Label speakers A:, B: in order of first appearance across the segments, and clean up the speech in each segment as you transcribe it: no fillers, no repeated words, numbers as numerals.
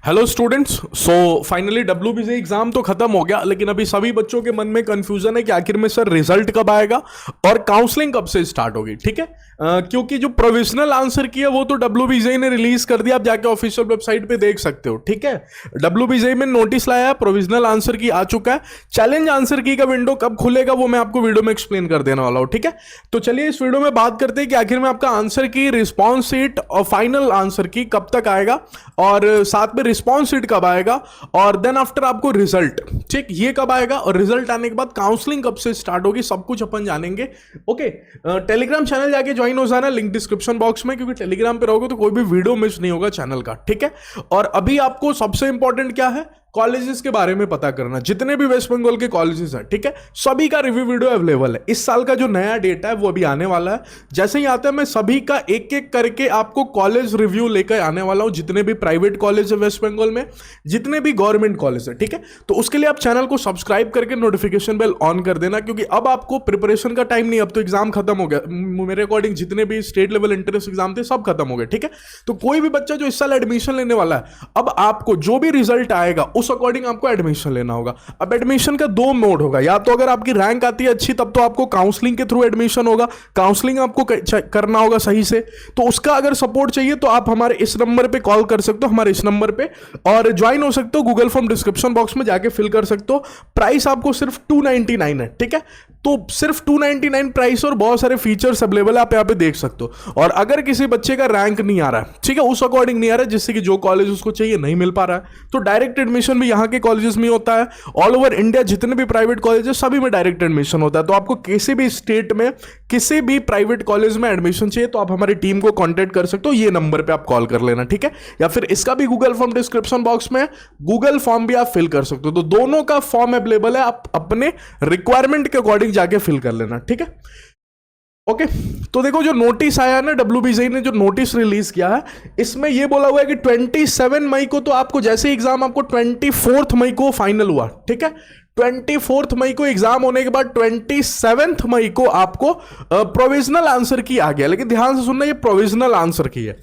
A: Hello students. So finally WBC exam तो खत्म हो गया, लेकिन अभी सभी बच्चों के मन में कंफ्यूजन है कि आखिर में सर रिजल्ट कब आएगा और काउंसलिंग कब से स्टार्ट होगी। ठीक है, क्योंकि जो प्रोविजनल आंसर की है वो तो डब्ल्यूबीसी ने रिलीज कर दिया, आप जाके ऑफिशियल वेबसाइट पे देख सकते हो। ठीक है, डब्ल्यूबीसी में नोटिस लाया है, प्रोविजनल आंसर की आ चुका है। चैलेंज आंसर की का विंडो कब खुलेगा वो मैं आपको वीडियो में एक्सप्लेन कर देने वाला हूं। ठीक है, तो चलिए इस वीडियो में बात करते हैं कि आखिर में आपका आंसर की रिस्पॉन्स शीट और फाइनल आंसर की कब तक आएगा, और साथ में रिस्पॉन्स शीट कब आएगा, और देन आफ्टर आपको रिजल्ट, ठीक, ये कब आएगा, और रिजल्ट आने के बाद काउंसलिंग कब से स्टार्ट होगी, सब कुछ अपन जानेंगे। ओके, टेलीग्राम चैनल जाके ज्वाइन हो जाना, लिंक डिस्क्रिप्शन बॉक्स में, क्योंकि टेलीग्राम पे रहोगे तो कोई भी वीडियो मिस नहीं होगा चैनल का। ठीक है, और अभी आपको सबसे इंपॉर्टेंट क्या है, कॉलेजेस के बारे में पता करना, जितने भी वेस्ट बंगाल के कॉलेजेस हैं। ठीक है, सभी का रिव्यू वीडियो अवेलेबल है। इस साल का जो नया डेटा है वो अभी आने वाला है। जैसे ही आता है मैं सभी का एक एक करके आपको कॉलेज रिव्यू लेकर आने वाला हूं, जितने भी प्राइवेट कॉलेज है वेस्ट बंगाल में, जितने भी गवर्नमेंट कॉलेज है। ठीक है, तो उसके लिए आप चैनल को सब्सक्राइब करके नोटिफिकेशन बेल ऑन कर देना, क्योंकि अब आपको प्रिपरेशन का टाइम नहीं, अब तो एग्जाम खत्म हो गया। मेरे अकॉर्डिंग जितने भी स्टेट लेवल एंट्रेंस एग्जाम थे सब खत्म हो गए। ठीक है, तो कोई भी बच्चा जो इस साल एडमिशन लेने वाला है, अब आपको जो भी रिजल्ट आएगा उस अकॉर्डिंग आपको एडमिशन लेना होगा। अब एडमिशन का दो मोड होगा, या तो अगर आपकी रैंक आती है अच्छी तब तो आपको काउंसलिंग के थ्रू एडमिशन होगा, काउंसलिंग आपको करना होगा सही से। तो उसका अगर सपोर्ट चाहिए तो आप हमारे इस नंबर पे कॉल कर सकते हो, हमारे इस नंबर पे, और ज्वाइन हो सकते हो। गूगल फॉर्म डिस्क्रिप्शन बॉक्स में जाके फिल कर सकते हो। प्राइस आपको सिर्फ 299 है। ठीक है, तो सिर्फ 299 प्राइस और बहुत सारे फीचर्स अवेलेबल है, आप यहाँ पे देख सकते हो। और अगर किसी बच्चे का रैंक नहीं आ रहा है, ठीक है, उस अकॉर्डिंग नहीं आ रहा है, जिससे कि जो कॉलेज उसको चाहिए नहीं मिल पा रहा है, तो डायरेक्ट एडमिशन भी यहाँ के कॉलेजेस में होता है। ऑल ओवर इंडिया जितने भी प्राइवेट कॉलेज है सभी में डायरेक्ट एडमिशन होता है। तो आपको किसी भी स्टेट में किसी भी प्राइवेट कॉलेज में एडमिशन चाहिए तो आप हमारी टीम को कांटेक्ट कर सकते हो, ये नंबर पे आप कॉल कर लेना। ठीक है, या फिर इसका भी गूगल फॉर्म डिस्क्रिप्शन बॉक्स में गूगल फॉर्म भी आप फिल कर सकते हो। तो दोनों का फॉर्म अवेलेबल है, आप अपने रिक्वायरमेंट के अकॉर्डिंग जाके फिल कर लेना। ठीक है, ओके, तो देखो जो नोटिस आया ना, डब्ल्यूबीसी ने जो नोटिस रिलीज किया है, इसमें ये बोला हुआ है कि 27 मई को, तो आपको जैसे एग्जाम आपको 24 मई को फाइनल हुआ। ठीक है, 24 मई को एग्जाम होने के बाद 27 मई को आपको प्रोविजनल आंसर की आ गया। लेकिन ध्यान से सुनना, ये प्रोविजनल आंसर की है।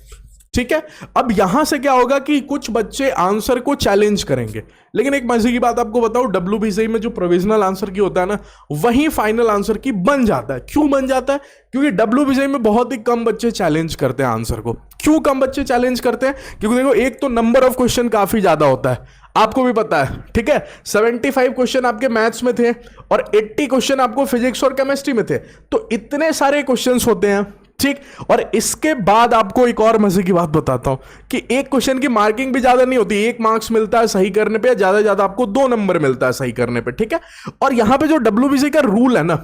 A: ठीक है, अब यहां से क्या होगा कि कुछ बच्चे आंसर को चैलेंज करेंगे। लेकिन एक मजे की बात आपको बताऊं, डब्ल्यूबीसी में जो प्रोविजनल आंसर की होता है ना, वही फाइनल आंसर की बन जाता है। क्यों बन जाता है? क्योंकि डब्ल्यूबीसी में बहुत ही कम बच्चे चैलेंज करते हैं आंसर को। क्यों कम बच्चे चैलेंज करते हैं? क्योंकि देखो, एक तो नंबर ऑफ क्वेश्चन काफी ज्यादा होता है, आपको भी पता है। ठीक है, 75 क्वेश्चन आपके मैथ्स में थे और 80 क्वेश्चन आपको फिजिक्स और केमिस्ट्री में थे। तो इतने सारे क्वेश्चंस होते हैं। ठीक, और इसके बाद आपको एक और मजे की बात बताता हूं कि एक क्वेश्चन की मार्किंग भी ज्यादा नहीं होती, 1 मार्क्स मिलता है सही करने पे, ज्यादा ज्यादा आपको 2 नंबर मिलता है सही करने पे। ठीक है, और यहां पे जो डब्ल्यूबीसी का रूल है ना,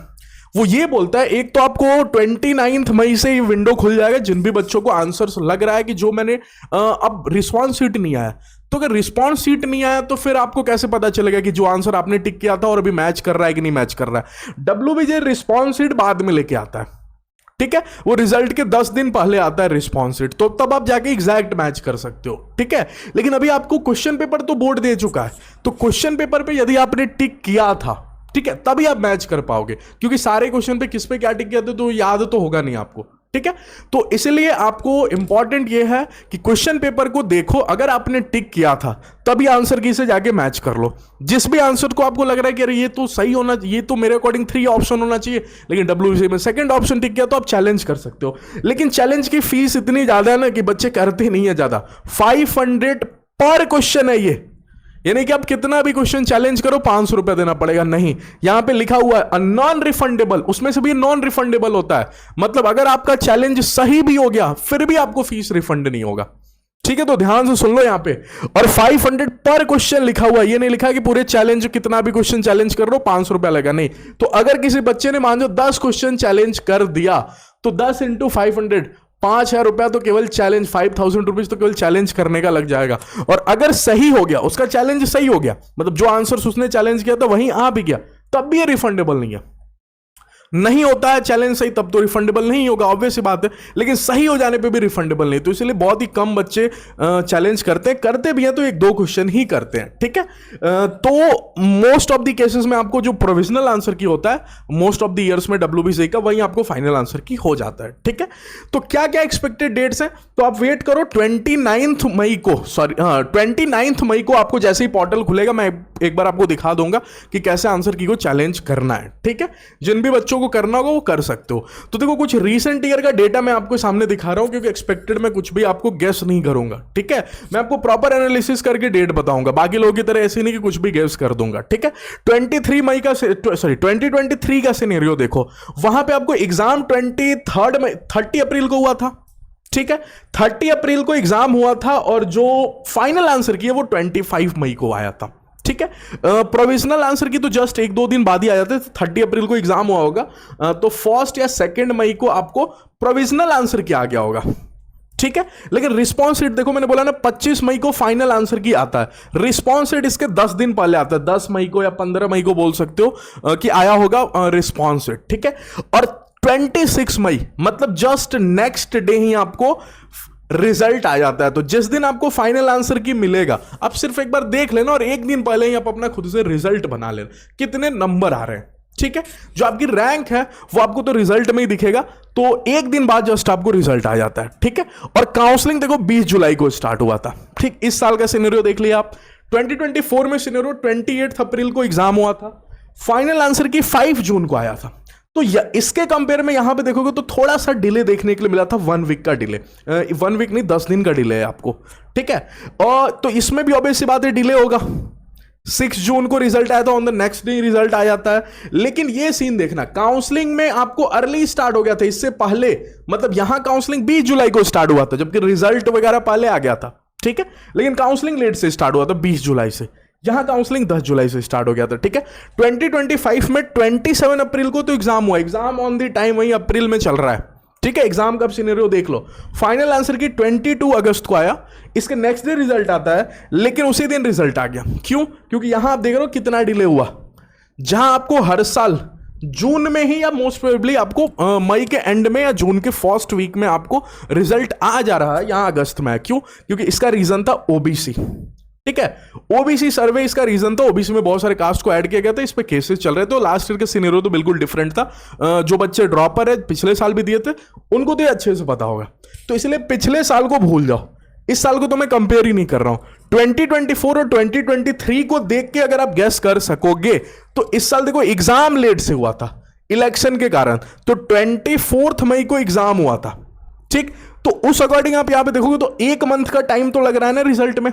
A: वो ये बोलता है, एक तो आपको 29 मई से ये विंडो खुल जाएगा जिन भी बच्चों को आंसर लग रहा है कि जो मैंने अब रिस्पॉन्स शीट नहीं आया, तो अगर रिस्पॉन्स शीट नहीं आया तो फिर आपको कैसे पता चलेगा कि जो आंसर आपने टिक किया था और अभी मैच कर रहा है कि नहीं मैच कर रहा है? डब्ल्यूबीसी रिस्पॉन्स शीट बाद में लेके आता है। ठीक है, वो रिजल्ट के 10 दिन पहले आता है रिस्पॉन्स शीट, तो तब आप जाके एग्जैक्ट मैच कर सकते हो। ठीक है, लेकिन अभी आपको क्वेश्चन पेपर तो बोर्ड दे चुका है, तो क्वेश्चन पेपर पे यदि आपने टिक किया था, ठीक है, तभी आप मैच कर पाओगे, क्योंकि सारे क्वेश्चन पे किस पे क्या टिक किया था तो याद तो होगा नहीं आपको। ठीक है, तो इसलिए आपको इंपॉर्टेंट ये है कि क्वेश्चन पेपर को देखो, अगर आपने टिक किया था तभी आंसर की से जाके मैच कर लो। जिस भी आंसर को आपको लग रहा है कि अरे ये तो सही होना, ये तो मेरे अकॉर्डिंग 3 ऑप्शन होना चाहिए, लेकिन डब्ल्यूबीसी में सेकंड ऑप्शन टिक किया, तो आप चैलेंज कर सकते हो। लेकिन चैलेंज की फीस इतनी ज्यादा है ना कि बच्चे करते नहीं है ज्यादा। 500 पर क्वेश्चन है ये, यानी कि आप कितना भी क्वेश्चन चैलेंज करो 500 रुपया देना पड़ेगा। नहीं, यहां पे लिखा हुआ है नॉन रिफंडेबल, उसमें से भी नॉन रिफंडेबल होता है, मतलब अगर आपका चैलेंज सही भी हो गया फिर भी आपको फीस रिफंड नहीं होगा। ठीक है, तो ध्यान से सुन लो यहां पे। और 500 पर क्वेश्चन लिखा हुआ है, ये नहीं लिखा कि पूरे चैलेंज कितना भी क्वेश्चन चैलेंज कर लो 500 रुपया लगेगा, नहीं। तो अगर किसी बच्चे ने मान लो 10 क्वेश्चन चैलेंज कर दिया, तो 10 इंटू 500, 5,000 रुपया तो केवल चैलेंज, 5,000 रुपीज तो केवल चैलेंज करने का लग जाएगा। और अगर सही हो गया, उसका चैलेंज सही हो गया, मतलब जो आंसर उसने चैलेंज किया था वहीं आ भी गया, तब भी ये रिफंडेबल नहीं है। नहीं होता है चैलेंज सही तब तो रिफंडेबल नहीं होगा, ऑब्वियस सी बात है, लेकिन सही हो जाने पे भी रिफंडेबल नहीं, तो इसलिए बहुत ही कम बच्चे चैलेंज करते भी हैं तो 1-2 क्वेश्चन ही करते हैं, ठीक है। तो मोस्ट ऑफ द केसेस में आपको जो प्रोविजनल आंसर की होता है मोस्ट ऑफ द ईयर्स में WBCE का, वही आपको फाइनल आंसर की हो जाता है, ठीक है। तो क्या क्या एक्सपेक्टेड डेट्स हैं, तो आप वेट करो 29 मई को, 29 मई को आपको जैसे ही पोर्टल खुलेगा मैं एक बार आपको दिखा दूंगा कि कैसे आंसर की को चैलेंज करना है, ठीक है। जिन भी बच्चों को करना होगा वो कर सकते हो। तो देखो कुछ रीसेंट ईयर का डेटा मैं आपको सामने दिखा रहा हूं, क्योंकि एक्सपेक्टेड में कुछ भी आपको गेस नहीं करूंगा, ठीक है। मैं आपको प्रॉपर एनालिसिस करके डेट बताऊंगा, बाकी लोगों की तरह ऐसे नहीं कि कुछ भी गेस कर दूंगा, ठीक है। 2023 का सिनेरियो देखो, वहां पे आपको एग्जाम 30 अप्रैल को हुआ था, ठीक है। 30 अप्रैल को एग्जाम हुआ था और जो फाइनल आंसर की है वो 25 मई को आया था, ठीक है। प्रोविजनल आंसर की तो जस्ट 1-2 दिन बाद ही आ जाते, 30 अप्रैल को एग्जाम हुआ होगा तो 1 या 2 मई को आपको प्रोविजनल आंसर की आ गया होगा, ठीक है। लेकिन रिस्पॉन्स रेट देखो, मैंने बोला ना 25 मई को फाइनल आंसर की आता है, रिस्पॉन्स रेट इसके 10 दिन पहले आता है, 10 मई को या 15 मई को बोल सकते हो कि आया होगा रिस्पॉन्स रेट, ठीक है। और 26 मई मतलब जस्ट नेक्स्ट डे ही आपको रिजल्ट आ जाता है। तो जिस दिन आपको फाइनल आंसर की मिलेगा, आप सिर्फ एक बार देख लेना और एक दिन पहले ही आप अपना खुद से रिजल्ट बना लेना, कितने नंबर आ रहे हैं, ठीक है। जो आपकी रैंक है वो आपको तो रिजल्ट में ही दिखेगा, तो एक दिन बाद जस्ट आपको रिजल्ट आ जाता है, ठीक है। और काउंसलिंग देखो 20 जुलाई को स्टार्ट हुआ था, ठीक। इस साल का सिनेरियो देख लिया आप। 2024 में सिनेरियो 28 अप्रैल को एग्जाम हुआ था, फाइनल आंसर की 5 जून को आया था। तो इसके कंपेयर में यहां पे देखोगे तो थोड़ा सा डिले देखने के लिए मिला था, 1 वीक का डिले, 1 वीक नहीं 10 दिन का डिले है आपको, ठीक है। और तो इसमें भी ऑब्वियस सी बात है डिले होगा, 6 जून को रिजल्ट आया था, on the next day result आ जाता है। लेकिन ये सीन देखना, काउंसलिंग में आपको अर्ली स्टार्ट हो गया था, इससे पहले मतलब यहां काउंसलिंग 20 जुलाई को स्टार्ट हुआ था, जबकि रिजल्ट वगैरह पहले आ गया था, ठीक है। लेकिन काउंसलिंग लेट से स्टार्ट हुआ था 20 जुलाई से, यहां काउंसलिंग 10 जुलाई से स्टार्ट हो गया था, ठीक है। 2025 में 27 अप्रैल को तो एग्जाम हुआ, एग्जाम ऑन द टाइम वही अप्रैल में चल रहा है, ठीक है। एग्जाम कब सिनेरियो देख लो, फाइनल आंसर की 22 अगस्त को आया, इसके नेक्स्ट डे रिजल्ट आता है, लेकिन उसी दिन रिजल्ट आ गया। क्यों? क्योंकि यहां आप देख रहे हो कितना डिले हुआ, जहां आपको हर साल जून में ही या मोस्ट प्रोबेबली आपको मई के एंड में या जून के फर्स्ट वीक में आपको रिजल्ट आ जा रहा है, यहां अगस्त में। क्यों? क्योंकि इसका रीजन था ओबीसी, ठीक है। ओबीसी सर्वे इसका रीजन था, ओबीसी में बहुत सारे कास्ट को ऐड किया गया था, इस पे केसेस चल रहे थे। तो लास्ट ईयर का सिनेरियो तो बिल्कुल डिफरेंट था, जो बच्चे ड्रॉपर है पिछले साल भी दिए थे उनको तो ये अच्छे से पता होगा, तो इसलिए पिछले साल को भूल जाओ, इस साल को तो मैं कंपेयर ही नहीं कर रहा हूं। 2024 और 2023 को देख के अगर आप गैस कर सकोगे तो इस साल देखो एग्जाम लेट से हुआ था इलेक्शन के कारण, तो 24 मई को एग्जाम हुआ था, ठीक। तो उस अकॉर्डिंग आप यहां पे देखोगे तो 1 मंथ का टाइम तो लग रहा है ना रिजल्ट में,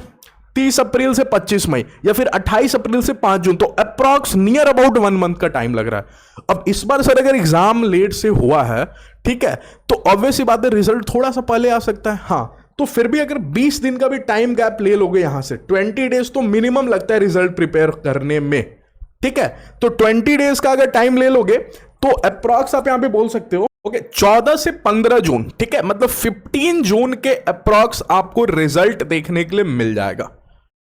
A: 30 अप्रैल से 25 मई या फिर 28 अप्रैल से 5 जून, तो अप्रॉक्स नियर अबाउट 1 मंथ का टाइम लग रहा है। अब इस बार सर अगर एग्जाम लेट से हुआ है, ठीक है, तो ऑब्वियस बात है रिजल्ट थोड़ा सा पहले आ सकता है, हाँ। तो फिर भी अगर 20 दिन का भी टाइम गैप ले लोगे यहां से, 20 डेज तो मिनिमम लगता है रिजल्ट प्रिपेयर करने में, ठीक है। तो 20 डेज का अगर टाइम ले लोगे तो अप्रॉक्स आप यहां पे बोल सकते हो ओके 14 से 15 जून, ठीक है, मतलब 15 जून के अप्रॉक्स आपको रिजल्ट देखने के लिए मिल जाएगा,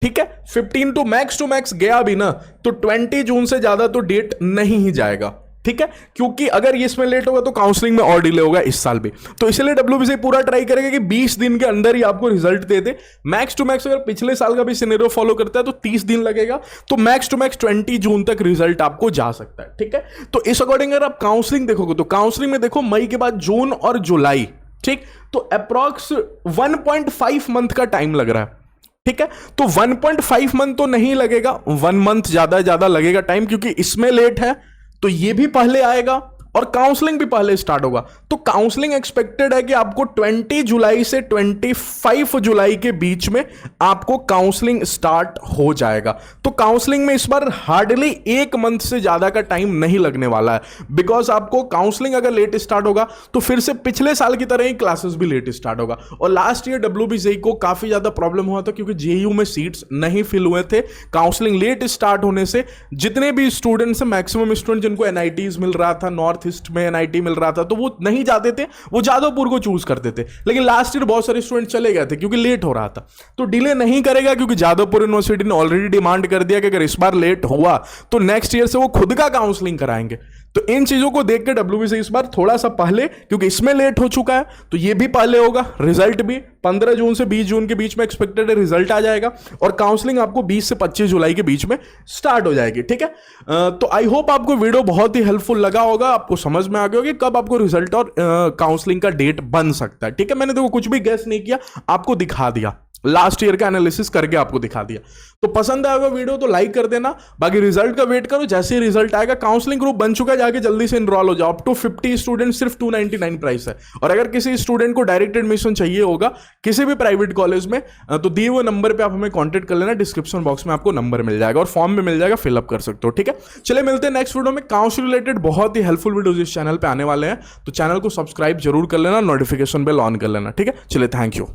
A: ठीक है। 15 टू मैक्स गया भी ना तो 20 जून से ज्यादा तो डेट नहीं ही जाएगा, ठीक है। क्योंकि अगर इसमें लेट होगा तो काउंसलिंग में और डिले होगा इस साल भी, तो इसलिए WBCE पूरा ट्राई करेगा कि 20 दिन के अंदर ही आपको रिजल्ट दे दे। मैक्स टू मैक्स अगर पिछले साल का भी सिनेरियो फॉलो करता है तो 30 दिन लगेगा, तो मैक्स टू मैक्स 20 जून तक रिजल्ट आपको जा सकता है, ठीक है। तो इस अकॉर्डिंग अगर आप काउंसलिंग देखोगे तो काउंसलिंग में देखो मई के बाद जून और जुलाई, ठीक, तो अप्रॉक्स 1.5 मंथ का टाइम लग रहा है, ठीक है। तो 1.5 मंथ तो नहीं लगेगा, 1 मंथ ज्यादा लगेगा टाइम, क्योंकि इसमें लेट है तो ये भी पहले आएगा और काउंसलिंग भी पहले स्टार्ट होगा। तो काउंसलिंग एक्सपेक्टेड है कि आपको 20 जुलाई से 25 जुलाई के बीच में आपको काउंसलिंग स्टार्ट हो जाएगा। तो काउंसलिंग में इस बार हार्डली 1 मंथ से ज्यादा का टाइम नहीं लगने वाला है, बिकॉज आपको काउंसलिंग अगर लेट स्टार्ट होगा तो फिर से पिछले साल की तरह ही क्लासेस भी लेट स्टार्ट होगा। और लास्ट ईयर WBCE को काफी ज्यादा प्रॉब्लम हुआ था क्योंकि JU में सीट्स नहीं फिल हुए थे, काउंसलिंग लेट स्टार्ट होने से जितने भी स्टूडेंट्स मैक्सिमम स्टूडेंट जिनको NITs मिल रहा था, नॉर्थ ईस्ट में NIT मिल रहा था, तो वो नहीं जाते थे, वो जादवपुर को चूज करते थे। लेकिन लास्ट ईयर बहुत सारे स्टूडेंट चले गए थे क्योंकि लेट हो रहा था, तो डिले नहीं करेगा क्योंकि जादवपुर यूनिवर्सिटी ने ऑलरेडी डिमांड कर दिया कि अगर इस बार लेट हुआ तो नेक्स्ट ईयर से वो खुद का काउंसलिंग कराएंगे। तो इन चीजों को देख के डब्ल्यूबीसी इस बार थोड़ा सा पहले, क्योंकि इसमें लेट हो चुका है तो ये भी पहले होगा। रिजल्ट भी 15 जून से 20 जून के बीच में एक्सपेक्टेड है रिजल्ट आ जाएगा, और काउंसलिंग आपको 20 से 25 जुलाई के बीच में स्टार्ट हो जाएगी, ठीक है। तो आई होप आपको वीडियो बहुत ही हेल्पफुल लगा होगा, आपको समझ में आ गया होगा कि कब आपको रिजल्ट और काउंसलिंग का डेट बन सकता है, ठीक है। मैंने देखो कुछ भी गेस नहीं किया, आपको दिखा दिया, लास्ट ईयर का एनालिसिस करके आपको दिखा दिया। तो पसंद आएगा वीडियो तो लाइक कर देना, बाकी रिजल्ट का वेट करो, जैसे ही रिजल्ट आएगा। काउंसलिंग ग्रुप बन चुका है, जाके जल्दी से इनरोल हो जाओ। अप टू 50 स्टूडेंट, सिर्फ 299 प्राइस है। और अगर किसी स्टूडेंट को डायरेक्ट एडमिशन चाहिए होगा किसी भी प्राइवेट कॉलेज में, तो दिए हुए नंबर पे आप हमें कॉन्टेक्ट कर लेना, डिस्क्रिप्शन बॉक्स में आपको नंबर मिल जाएगा और फॉर्म भी मिल जाएगा, फिलअप कर सकते हो, ठीक है। चलिए मिलते हैं नेक्स्ट वीडियो में। काउंसलिंग रिलेटेड बहुत ही हेल्पफुल वीडियोज इस चैनल पे आने वाले हैं, तो चैनल को सब्सक्राइब जरूर कर लेना, नोटिफिकेशन बेल ऑन कर लेना, ठीक है। चलिए, थैंक यू।